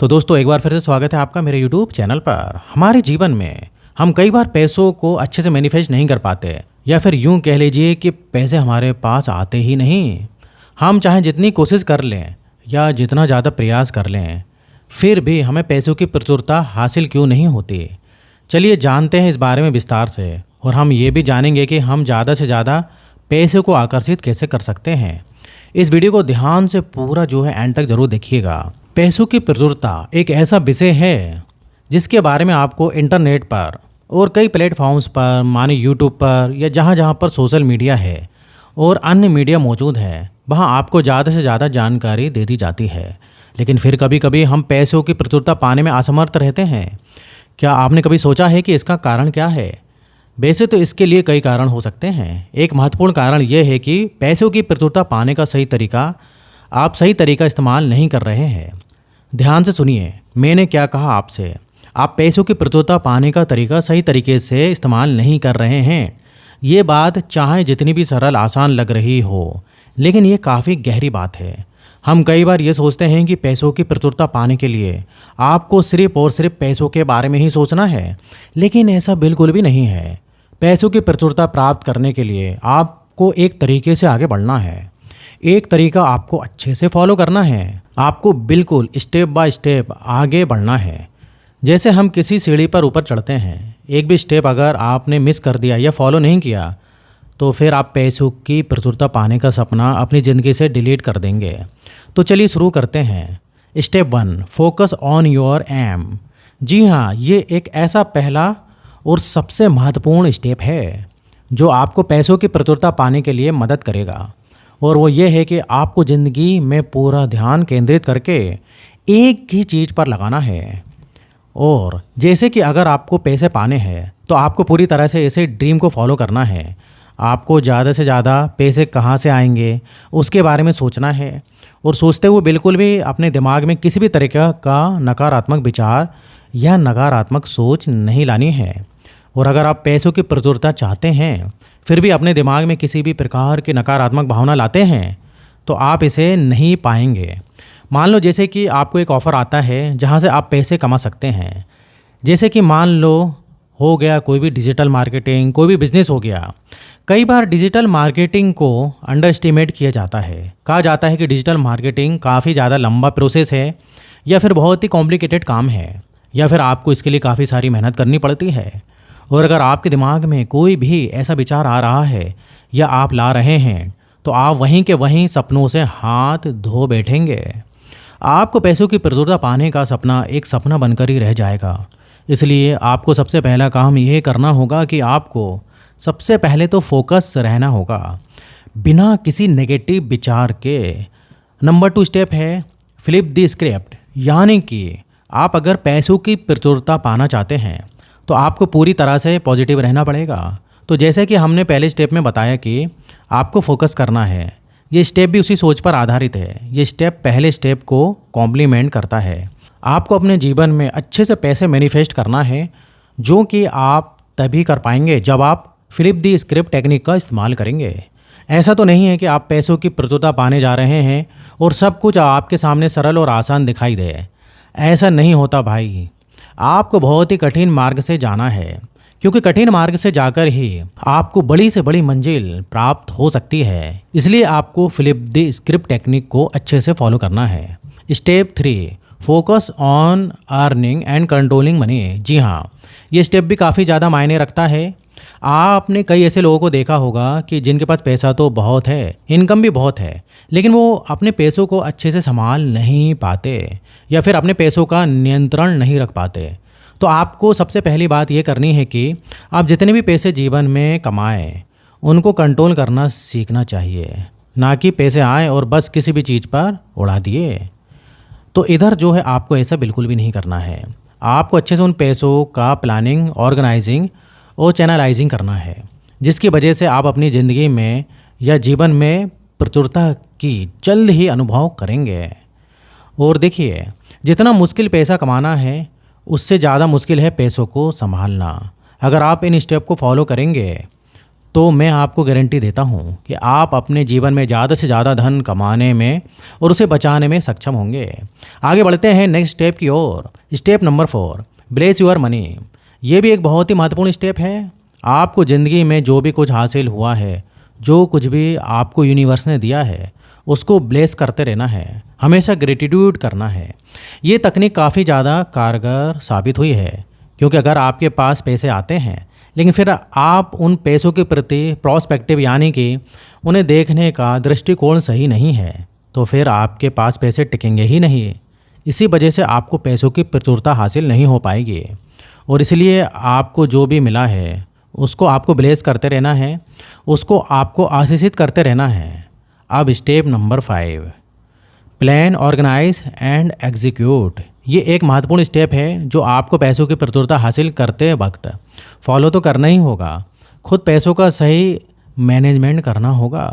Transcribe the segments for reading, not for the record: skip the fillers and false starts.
तो दोस्तों एक बार फिर से स्वागत है आपका मेरे YouTube चैनल पर। हमारे जीवन में हम कई बार पैसों को अच्छे से मैनिफेस्ट नहीं कर पाते, या फिर यूं कह लीजिए कि पैसे हमारे पास आते ही नहीं। हम चाहे जितनी कोशिश कर लें या जितना ज़्यादा प्रयास कर लें, फिर भी हमें पैसों की प्रचुरता हासिल क्यों नहीं होती। चलिए जानते हैं इस बारे में विस्तार से, और हम ये भी जानेंगे कि हम ज़्यादा से ज़्यादा पैसे को आकर्षित कैसे कर सकते हैं। इस वीडियो को ध्यान से पूरा एंड तक ज़रूर देखिएगा। पैसों की प्रचुरता एक ऐसा विषय है जिसके बारे में आपको इंटरनेट पर और कई प्लेटफॉर्म्स पर, माने यूट्यूब पर या जहाँ जहाँ पर सोशल मीडिया है और अन्य मीडिया मौजूद है, वहाँ आपको ज़्यादा से ज़्यादा जानकारी दे दी जाती है। लेकिन फिर कभी कभी हम पैसों की प्रचुरता पाने में असमर्थ रहते हैं। क्या आपने कभी सोचा है कि इसका कारण क्या है? वैसे तो इसके लिए कई कारण हो सकते हैं। एक महत्वपूर्ण कारण यह है कि पैसों की प्रचुरता पाने का आप सही तरीका इस्तेमाल नहीं कर रहे हैं। ध्यान से सुनिए, मैंने क्या कहा आपसे। आप पैसों की प्रचुरता पाने का तरीका सही तरीके से इस्तेमाल नहीं कर रहे हैं। ये बात चाहे जितनी भी सरल आसान लग रही हो, लेकिन ये काफ़ी गहरी बात है। हम कई बार ये सोचते हैं कि पैसों की प्रचुरता पाने के लिए आपको सिर्फ और सिर्फ पैसों के बारे में ही सोचना है, लेकिन ऐसा बिल्कुल भी नहीं है। पैसों की प्रचुरता प्राप्त करने के लिए आपको एक तरीके से आगे बढ़ना है। एक तरीका आपको अच्छे से फॉलो करना है। आपको बिल्कुल स्टेप बाय स्टेप आगे बढ़ना है। जैसे हम किसी सीढ़ी पर ऊपर चढ़ते हैं, एक भी स्टेप अगर आपने मिस कर दिया या फॉलो नहीं किया, तो फिर आप पैसों की प्रचुरता पाने का सपना अपनी ज़िंदगी से डिलीट कर देंगे। तो चलिए शुरू करते हैं। Step 1, focus on your aim. जी हाँ, ये एक ऐसा पहला और सबसे महत्वपूर्ण स्टेप है जो आपको पैसों की प्रचुरता पाने के लिए मदद करेगा। और वो ये है कि आपको ज़िंदगी में पूरा ध्यान केंद्रित करके एक ही चीज़ पर लगाना है। और जैसे कि अगर आपको पैसे पाने हैं तो आपको पूरी तरह से ऐसे ड्रीम को फॉलो करना है। आपको ज़्यादा से ज़्यादा पैसे कहाँ से आएंगे उसके बारे में सोचना है, और सोचते हुए बिल्कुल भी अपने दिमाग में किसी भी तरीके का नकारात्मक विचार या नकारात्मक सोच नहीं लानी है। और अगर आप पैसों की प्रचुरता चाहते हैं फिर भी अपने दिमाग में किसी भी प्रकार की नकारात्मक भावना लाते हैं, तो आप इसे नहीं पाएंगे। मान लो जैसे कि आपको एक ऑफ़र आता है जहां से आप पैसे कमा सकते हैं। जैसे कि मान लो हो गया कोई भी डिजिटल मार्केटिंग, कोई भी बिजनेस हो गया। कई बार डिजिटल मार्केटिंग को अंडर एस्टिमेट किया जाता है। कहा जाता है कि डिजिटल मार्केटिंग काफ़ी ज़्यादा लंबा प्रोसेस है, या फिर बहुत ही कॉम्प्लिकेटेड काम है, या फिर आपको इसके लिए काफ़ी सारी मेहनत करनी पड़ती है। और अगर आपके दिमाग में कोई भी ऐसा विचार आ रहा है या आप ला रहे हैं, तो आप वहीं के वहीं सपनों से हाथ धो बैठेंगे। आपको पैसों की प्रचुरता पाने का सपना एक सपना बनकर ही रह जाएगा। इसलिए आपको सबसे पहला काम यह करना होगा कि आपको सबसे पहले तो फोकस रहना होगा, बिना किसी नेगेटिव विचार के। नंबर 2 स्टेप है फ्लिप द स्क्रिप्ट। यानी कि आप अगर पैसों की प्रचुरता पाना चाहते हैं तो आपको पूरी तरह से पॉजिटिव रहना पड़ेगा। तो जैसे कि हमने पहले स्टेप में बताया कि आपको फोकस करना है, ये स्टेप भी उसी सोच पर आधारित है। ये स्टेप पहले स्टेप को कॉम्प्लीमेंट करता है। आपको अपने जीवन में अच्छे से पैसे मैनिफेस्ट करना है, जो कि आप तभी कर पाएंगे जब आप फ्लिप द स्क्रिप्ट टेक्निक का इस्तेमाल करेंगे। ऐसा तो नहीं है कि आप पैसों की प्रचुरता पाने जा रहे हैं और सब कुछ आपके सामने सरल और आसान दिखाई दे। ऐसा नहीं होता भाई। आपको बहुत ही कठिन मार्ग से जाना है, क्योंकि कठिन मार्ग से जाकर ही आपको बड़ी से बड़ी मंजिल प्राप्त हो सकती है। इसलिए आपको फ्लिप द स्क्रिप्ट टेक्निक को अच्छे से फॉलो करना है। Step 3, focus on earning and controlling money. जी हाँ, ये स्टेप भी काफ़ी ज़्यादा मायने रखता है। आपने कई ऐसे लोगों को देखा होगा कि जिनके पास पैसा तो बहुत है, इनकम भी बहुत है, लेकिन वो अपने पैसों को अच्छे से संभाल नहीं पाते, या फिर अपने पैसों का नियंत्रण नहीं रख पाते। तो आपको सबसे पहली बात ये करनी है कि आप जितने भी पैसे जीवन में कमाएं उनको कंट्रोल करना सीखना चाहिए, ना कि पैसे आए और बस किसी भी चीज़ पर उड़ा दिए। तो इधर आपको ऐसा बिल्कुल भी नहीं करना है। आपको अच्छे से उन पैसों का प्लानिंग, ऑर्गेनाइजिंग और चैनलाइजिंग करना है, जिसकी वजह से आप अपनी ज़िंदगी में या जीवन में प्रचुरता की जल्द ही अनुभव करेंगे। और देखिए, जितना मुश्किल पैसा कमाना है उससे ज़्यादा मुश्किल है पैसों को संभालना। अगर आप इन स्टेप को फॉलो करेंगे तो मैं आपको गारंटी देता हूँ कि आप अपने जीवन में ज़्यादा से ज़्यादा धन कमाने में और उसे बचाने में सक्षम होंगे। आगे बढ़ते हैं नेक्स्ट स्टेप की ओर। Step number 4, bless your money. ये भी एक बहुत ही महत्वपूर्ण स्टेप है। आपको ज़िंदगी में जो भी कुछ हासिल हुआ है, जो कुछ भी आपको यूनिवर्स ने दिया है, उसको ब्लेस करते रहना है, हमेशा ग्रेटिट्यूड करना है। ये तकनीक काफ़ी ज़्यादा कारगर साबित हुई है, क्योंकि अगर आपके पास पैसे आते हैं लेकिन फिर आप उन पैसों के प्रति प्रोस्पेक्टिव यानी कि उन्हें देखने का दृष्टिकोण सही नहीं है, तो फिर आपके पास पैसे टिकेंगे ही नहीं। इसी वजह से आपको पैसों की प्रचुरता हासिल नहीं हो पाएगी। और इसलिए आपको जो भी मिला है उसको आपको ब्लेस करते रहना है, उसको आपको आशीषित करते रहना है। अब step number 5, plan, organise and execute. ये एक महत्वपूर्ण स्टेप है जो आपको पैसों की प्रचुरता हासिल करते वक्त फॉलो तो करना ही होगा। खुद पैसों का सही मैनेजमेंट करना होगा।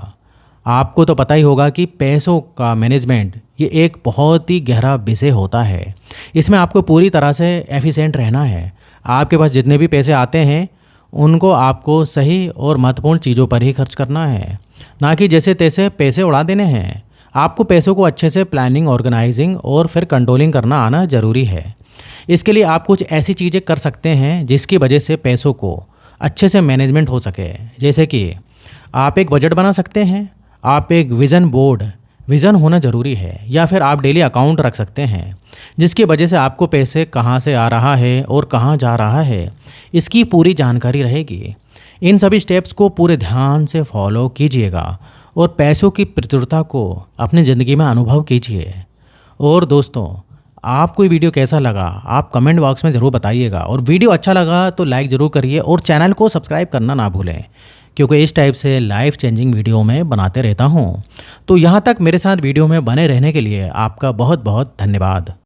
आपको तो पता ही होगा कि पैसों का मैनेजमेंट ये एक बहुत ही गहरा विषय होता है। इसमें आपको पूरी तरह से एफिशिएंट रहना है। आपके पास जितने भी पैसे आते हैं उनको आपको सही और महत्वपूर्ण चीज़ों पर ही खर्च करना है, ना कि जैसे तैसे पैसे उड़ा देने हैं। आपको पैसों को अच्छे से प्लानिंग, ऑर्गेनाइजिंग और फिर कंट्रोलिंग करना आना ज़रूरी है। इसके लिए आप कुछ ऐसी चीज़ें कर सकते हैं जिसकी वजह से पैसों को अच्छे से मैनेजमेंट हो सके। जैसे कि आप एक बजट बना सकते हैं, आप एक विज़न होना ज़रूरी है, या फिर आप डेली अकाउंट रख सकते हैं जिसकी वजह से आपको पैसे कहाँ से आ रहा है और कहाँ जा रहा है इसकी पूरी जानकारी रहेगी। इन सभी स्टेप्स को पूरे ध्यान से फॉलो कीजिएगा और पैसों की प्रचुरता को अपनी ज़िंदगी में अनुभव कीजिए। और दोस्तों, आपको ये वीडियो कैसा लगा आप कमेंट बॉक्स में ज़रूर बताइएगा, और वीडियो अच्छा लगा तो लाइक ज़रूर करिए और चैनल को सब्सक्राइब करना ना भूलें, क्योंकि इस टाइप से लाइफ चेंजिंग वीडियो मैं बनाते रहता हूँ। तो यहाँ तक मेरे साथ वीडियो में बने रहने के लिए आपका बहुत बहुत धन्यवाद।